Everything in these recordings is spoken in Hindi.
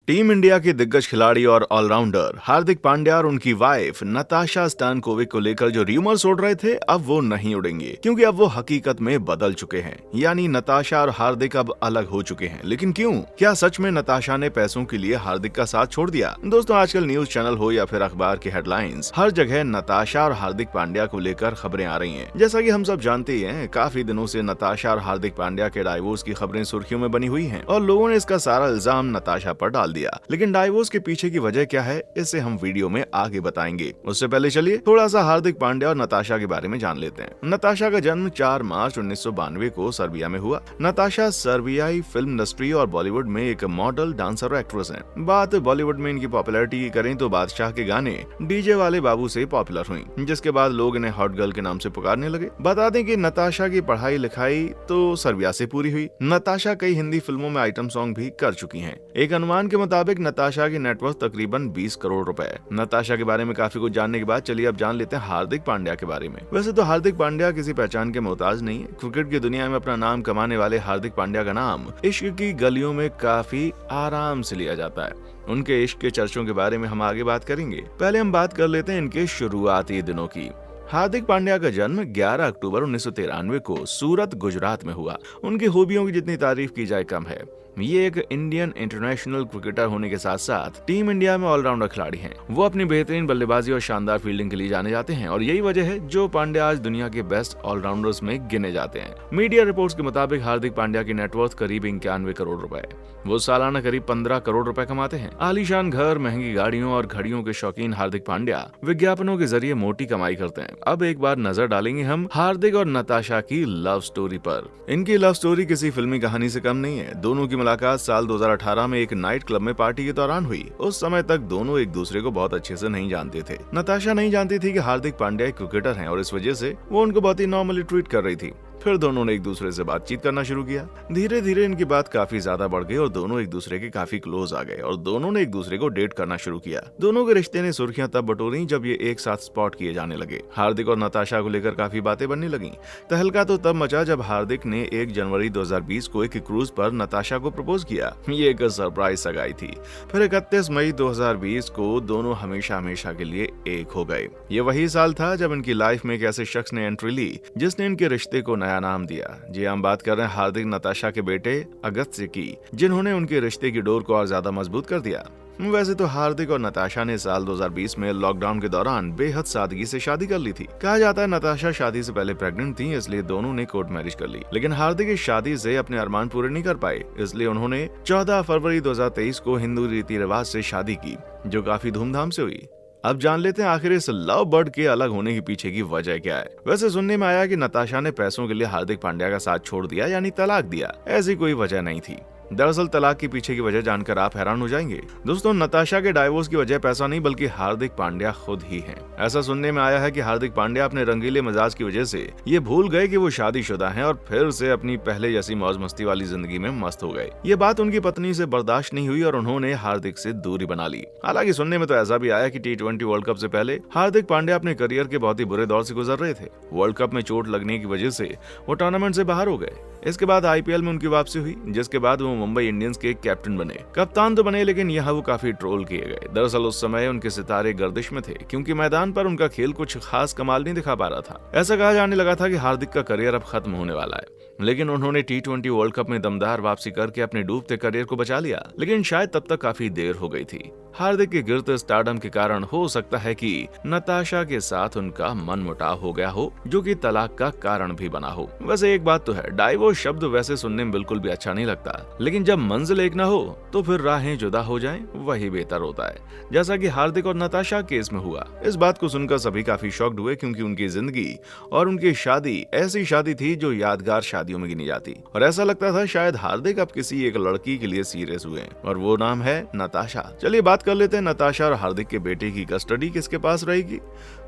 टीम इंडिया के दिग्गज खिलाड़ी और ऑलराउंडर हार्दिक पांड्या और उनकी वाइफ नताशा स्टानकोविक को लेकर जो रूमर्स उड़ रहे थे अब वो नहीं उड़ेंगे, क्योंकि अब वो हकीकत में बदल चुके हैं। यानी नताशा और हार्दिक अब अलग हो चुके हैं। लेकिन क्यों? क्या सच में नताशा ने पैसों के लिए हार्दिक का साथ छोड़ दिया? दोस्तों, आजकल न्यूज चैनल हो या फिर अखबार की हेडलाइंस, हर जगह नताशा और हार्दिक पांड्या को लेकर खबरें आ रही है। जैसा की हम सब जानते ही हैं, काफी दिनों से नताशा और हार्दिक पांड्या के डाइवोर्स की खबरें सुर्खियों में बनी हुई है और लोगों ने इसका सारा इल्जाम नताशा पर डाल दिया। लेकिन डाइवोर्स के पीछे की वजह क्या है, इसे हम वीडियो में आगे बताएंगे। उससे पहले चलिए थोड़ा सा हार्दिक पांड्या और नताशा के बारे में जान लेते हैं। नताशा का जन्म 4 मार्च 1992 को सर्बिया में हुआ। नताशा सर्बियाई फिल्म इंडस्ट्री और बॉलीवुड में एक मॉडल, डांसर और एक्ट्रेस हैं। बात बॉलीवुड में इनकी पॉपुलैरिटी की करें तो बादशाह के गाने डीजे वाले बाबू से पॉपुलर हुई, जिसके बाद लोग इन्हें हॉट गर्ल के नाम से पुकारने लगे। बता दें कि नताशा की पढ़ाई लिखाई तो सर्बिया से पूरी हुई। नताशा कई हिंदी फिल्मों में आइटम सॉन्ग भी कर चुकी हैं। एक अनुमान के मुताबिक नताशा की नेटवर्थ तकरीबन 20 करोड़ रुपए। नताशा के बारे में काफी कुछ जानने के बाद चलिए अब जान लेते हैं हार्दिक पांड्या के बारे में। वैसे तो हार्दिक पांड्या किसी पहचान के मोहताज नहीं है। क्रिकेट की दुनिया में अपना नाम कमाने वाले हार्दिक पांड्या का नाम इश्क की गलियों में काफी आराम से लिया जाता है। उनके इश्क के चर्चों के बारे में हम आगे बात करेंगे। पहले हम बात कर लेते हैं इनके शुरुआती दिनों की। हार्दिक पांड्या का जन्म 11 अक्टूबर 1993 को सूरत, गुजरात में हुआ। उनकी खूबियों की जितनी तारीफ की जाए कम है। ये एक इंडियन इंटरनेशनल क्रिकेटर होने के साथ साथ टीम इंडिया में ऑलराउंडर खिलाड़ी हैं। वो अपनी बेहतरीन बल्लेबाजी और शानदार फील्डिंग के लिए जाने जाते हैं और यही वजह है जो पांड्या आज दुनिया के बेस्ट ऑलराउंडर्स में गिने जाते हैं। मीडिया रिपोर्ट्स के मुताबिक हार्दिक पांड्या की नेटवर्थ करीब 91 करोड़ रुपए है। वो सालाना करीब 15 करोड़ रुपए कमाते हैं। आलीशान घर, महंगी गाड़ियों और घड़ियों के शौकीन हार्दिक पांड्या विज्ञापनों के जरिए मोटी कमाई करते हैं। अब एक बार नजर डालेंगे हम हार्दिक और नताशा की लव स्टोरी पर। इनकी लव स्टोरी किसी फिल्मी कहानी से कम नहीं है। दोनों की मुलाकात साल 2018 में एक नाइट क्लब में पार्टी के दौरान हुई। उस समय तक दोनों एक दूसरे को बहुत अच्छे से नहीं जानते थे। नताशा नहीं जानती थी कि हार्दिक पांड्या एक क्रिकेटर हैं और इस वजह से वो उनको बहुत ही नॉर्मली ट्रीट कर रही थी। फिर दोनों ने एक दूसरे से बातचीत करना शुरू किया। धीरे धीरे इनकी बात काफी ज्यादा बढ़ गई और दोनों एक दूसरे के काफी क्लोज आ गए और दोनों ने एक दूसरे को डेट करना शुरू किया। दोनों के रिश्ते ने सुर्खियां तब बटोरी जब ये एक साथ स्पॉट किए जाने लगे। हार्दिक और नताशा को लेकर काफी बातें बनने लगी। तहलका तो तब मचा जब हार्दिक ने 1 जनवरी 2020 को एक क्रूज पर नताशा को प्रपोज किया। ये एक सरप्राइज सगाई थी। फिर 31 मई 2020 को दोनों हमेशा हमेशा के लिए एक हो गए। ये वही साल था जब इनकी लाइफ में एक ऐसे शख्स ने एंट्री ली जिसने इनके रिश्ते को नया नाम दिया। जी, हम बात कर रहे हैं हार्दिक नताशा के बेटे अगस्त्य की, जिन्होंने उनके रिश्ते की डोर को और ज्यादा मजबूत कर दिया। वैसे तो हार्दिक और नताशा ने साल 2020 में लॉकडाउन के दौरान बेहद सादगी से शादी कर ली थी। कहा जाता है नताशा शादी से पहले प्रेग्नेंट थी, इसलिए दोनों ने कोर्ट मैरिज कर ली। लेकिन हार्दिक इस शादी से अपने अरमान पूरे नहीं कर पाए, इसलिए उन्होंने 14 फरवरी 2023 को हिंदू रीति रिवाज से शादी की, जो काफी धूमधाम से हुई। अब जान लेते हैं आखिर इस लव बर्ड के अलग होने के पीछे की वजह क्या है। वैसे सुनने में आया कि नताशा ने पैसों के लिए हार्दिक पांड्या का साथ छोड़ दिया, यानी तलाक दिया। ऐसी कोई वजह नहीं थी। दरअसल तलाक के पीछे की वजह जानकर आप हैरान हो जाएंगे। दोस्तों, नताशा के डाइवोर्स की वजह पैसा नहीं बल्कि हार्दिक पांड्या खुद ही हैं। ऐसा सुनने में आया है कि हार्दिक पांड्या अपने रंगीले मिजाज की वजह से ये भूल गए कि वो शादीशुदा हैं और फिर से अपनी पहले जैसी मौज मस्ती वाली जिंदगी में मस्त हो गए। ये बात उनकी पत्नी से बर्दाश्त नहीं हुई और उन्होंने हार्दिक से दूरी बना ली। हालांकि सुनने में तो ऐसा भी आया कि T20 वर्ल्ड कप से पहले हार्दिक पांड्या अपने करियर के बहुत ही बुरे दौर से गुजर रहे थे। वर्ल्ड कप में चोट लगने की वजह से वो टूर्नामेंट से बाहर हो गए। इसके बाद IPL में उनकी वापसी हुई, जिसके बाद वो मुंबई इंडियंस के कैप्टन बने। कप्तान तो बने, लेकिन यहाँ वो काफी ट्रोल किए गए। दरअसल उस समय उनके सितारे गर्दिश में थे, क्योंकि मैदान पर उनका खेल कुछ खास कमाल नहीं दिखा पा रहा था। ऐसा कहा जाने लगा था कि हार्दिक का करियर अब खत्म होने वाला है, लेकिन उन्होंने T20 वर्ल्ड कप में दमदार वापसी करके अपने डूबते करियर को बचा लिया। लेकिन शायद तब तक काफी देर हो गई थी। हार्दिक के गिरते स्टारडम के कारण हो सकता है कि नताशा के साथ उनका मनमुटाव हो गया हो, जो कि तलाक का कारण भी बना हो। वैसे एक बात तो है, डाइवोर्स शब्द वैसे सुनने में बिल्कुल भी अच्छा नहीं लगता, लेकिन जब मंजिल एक ना हो तो फिर राहें जुदा हो जाएं, वही बेहतर होता है, जैसा कि हार्दिक और नताशा केस में हुआ। इस बात को सुनकर सभी काफी शॉक्ड हुए, क्योंकि उनकी जिंदगी और उनकी शादी ऐसी शादी थी जो यादगार शादियों में गिनी जाती, और ऐसा लगता था शायद हार्दिक अब किसी एक लड़की के लिए सीरियस हुए, और वो नाम है नताशा। चलिए बात कर लेते हैं नताशा और हार्दिक के बेटे की कस्टडी किसके पास रहेगी।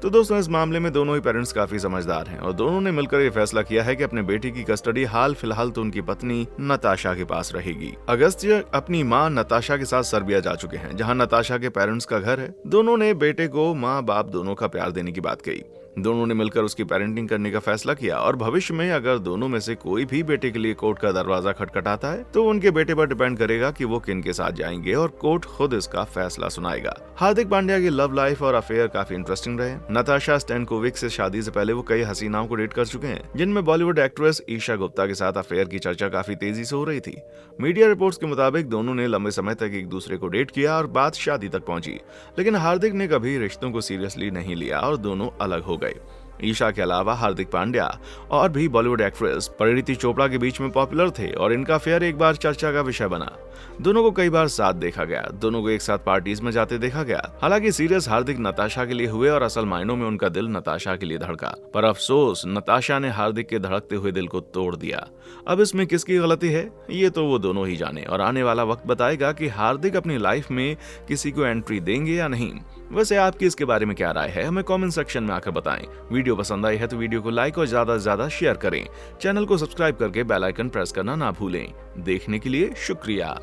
तो दोस्तों, इस मामले में दोनों ही पेरेंट्स काफी समझदार हैं और दोनों ने मिलकर ये फैसला किया है कि अपने बेटे की कस्टडी हाल फिलहाल तो उनकी पत्नी नताशा के पास रहेगी। अगस्त्य अपनी मां नताशा के साथ सर्बिया जा चुके हैं, जहां नताशा के पेरेंट्स का घर है। दोनों ने बेटे को मां बाप दोनों का प्यार देने की बात कही। दोनों ने मिलकर उसकी पेरेंटिंग करने का फैसला किया और भविष्य में अगर दोनों में से कोई भी बेटे के लिए कोर्ट का दरवाजा खटखटाता है तो उनके बेटे पर डिपेंड करेगा कि वो किन के साथ जाएंगे और कोर्ट खुद इसका फैसला सुनाएगा। हार्दिक पांड्या की लव लाइफ और अफेयर काफी इंटरेस्टिंग रहे। नताशा स्टैनकोविक से शादी से पहले वो कई हसीनाओं को डेट कर चुके हैं, जिनमें बॉलीवुड एक्ट्रेस ईशा गुप्ता के साथ अफेयर की चर्चा काफी तेजी से हो रही थी। मीडिया रिपोर्ट्स के मुताबिक दोनों ने लंबे समय तक एक दूसरे को डेट किया और बात शादी तक पहुंची, लेकिन हार्दिक ने कभी रिश्तों को सीरियसली नहीं लिया और दोनों अलग हो गए। ईशा के अलावा हार्दिक पांड्या और भी बॉलीवुड एक्ट्रेस परिणीति चोपड़ा के बीच में पॉपुलर थे और इनका अफेयर एक बार चर्चा का विषय बना। दोनों को कई बार साथ देखा गया, दोनों को एक साथ पार्टीज में जाते देखा गया। हालांकि सीरियस हार्दिक नताशा के लिए हुए और असल मायनों में उनका दिल नताशा के लिए धड़का, पर अफसोस नताशा ने हार्दिक के धड़कते हुए दिल को तोड़ दिया। अब इसमें किसकी गलती है ये तो वो दोनों ही जाने और आने वाला वक्त बताएगा कि हार्दिक अपनी लाइफ में किसी को एंट्री देंगे या नहीं। वैसे आपकी इसके बारे में क्या राय है, हमें कमेंट सेक्शन में आकर बताएं। वीडियो पसंद आई है तो वीडियो को लाइक और ज्यादा से ज्यादा शेयर करें। चैनल को सब्सक्राइब करके बेल आइकन प्रेस करना ना भूलें। देखने के लिए शुक्रिया।